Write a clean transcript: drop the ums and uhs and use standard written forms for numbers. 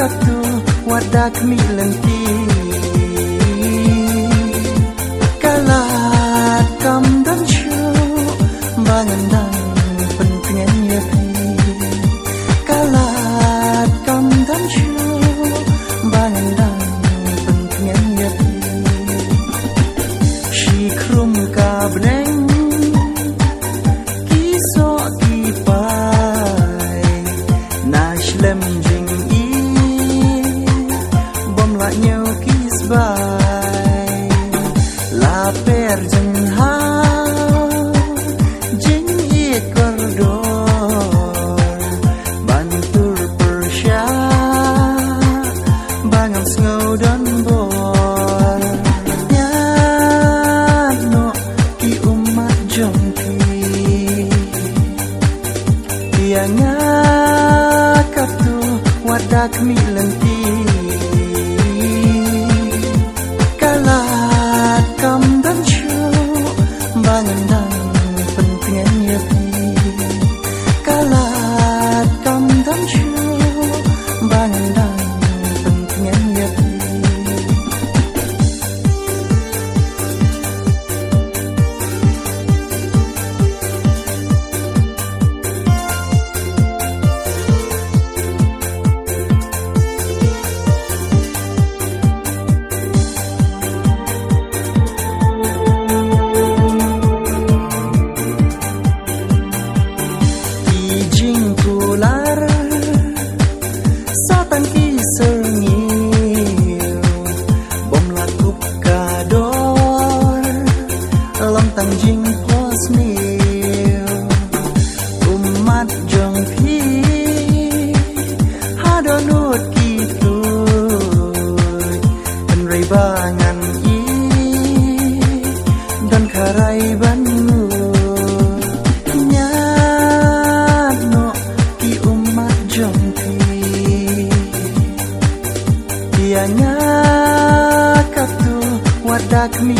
katu wadak mi lenti kalat kam dan shu bangan dan pentingan ya kalat kam dan shu bangan dan pentingan ya shi krum ka bneng kiso ki pai nash lem jing i bom la nhau kis bai la per jeng ha jing i kordor bantur persya bangam sngau dan bor ya no ki umat jong yang ngakap tu wadak mi lenti kalat kam dan shu bangan dan pentingan ya kalat kam dan shu bangan dan pentingan ya tangjing pos mil umat jong pi hadonut kitu dan rai bangan i dan karai banu nyano ki umat jong pi ianya katu wadak mi